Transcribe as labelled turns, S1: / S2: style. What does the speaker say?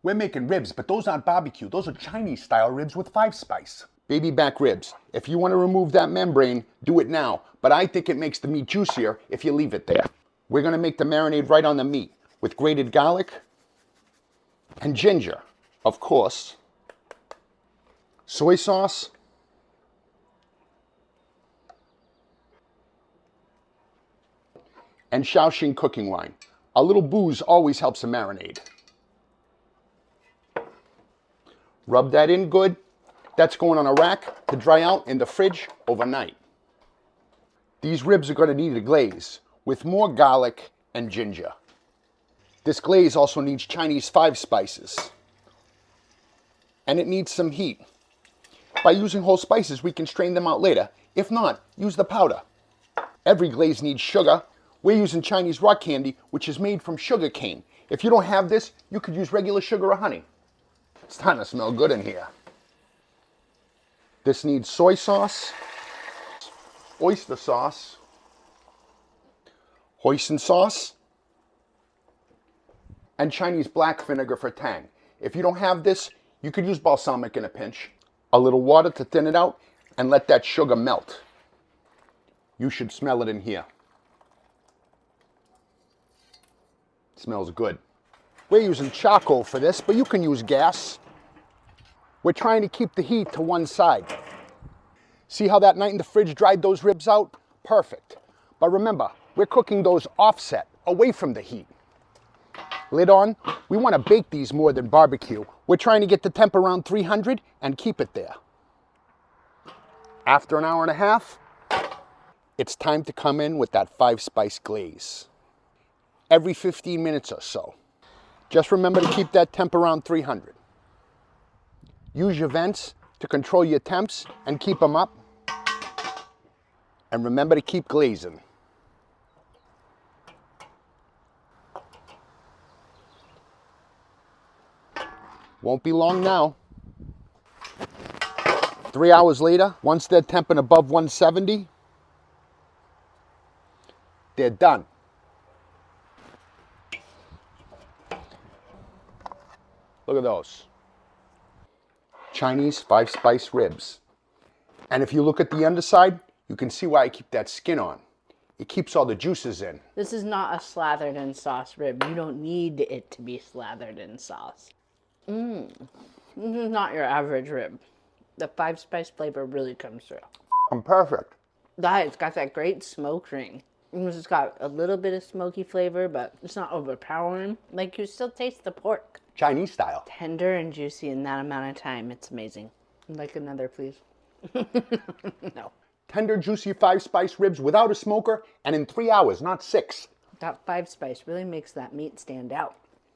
S1: We're making ribs, but those aren't barbecue. Those are Chinese style ribs with 5-spice. Baby back ribs. If you want to remove that membrane, do it now. But I think it makes the meat juicier if you leave it there. We're going to make the marinade right on the meat with grated garlic and ginger, of course, soy sauce, and Shaoxing cooking wine. A little booze always helps a marinade. Rub that in good. That's going on a rack to dry out in the fridge overnight. These ribs are going to need a glaze with more garlic and ginger. This glaze also needs Chinese 5 spices. And it needs some heat. By using whole spices, we can strain them out later. If not, use the powder. Every glaze needs sugar. We're using Chinese rock candy, which is made from sugar cane. If you don't have this, you could use regular sugar or honey. It's starting to smell good in here. This needs soy sauce, oyster sauce, hoisin sauce, and Chinese black vinegar for tang. If you don't have this, you could use balsamic in a pinch. A little water to thin it out and let that sugar melt. You should smell it in here. It smells good. We're using charcoal for this, but you can use gas. We're trying to keep the heat to one side. See how that night in the fridge dried those ribs out? Perfect. But remember, we're cooking those offset, away from the heat. Lid on. We want to bake these more than barbecue. We're trying to get the temp around 300 and keep it there. After an hour and a half, it's time to come in with that 5-spice glaze. Every 15 minutes or so. Just remember to keep that temp around 300. Use your vents to control your temps and keep them up. And remember to keep glazing. Won't be long now. 3 hours later, once they're temping above 170, they're done. Look at those. Chinese 5-spice ribs. And if you look at the underside, you can see why I keep that skin on. It keeps all the juices in.
S2: This is not a slathered in sauce rib. You don't need it to be slathered in sauce. This is not your average rib. The 5-spice flavor really comes through.
S1: I'm perfect.
S2: It's got that great smoke ring. It's got a little bit of smoky flavor, but it's not overpowering. Like, you still taste the pork.
S1: Chinese style.
S2: Tender and juicy in that amount of time. It's amazing. Like another, please. No.
S1: Tender, juicy 5-spice ribs without a smoker and in 3 hours, not 6.
S2: That 5-spice really makes that meat stand out.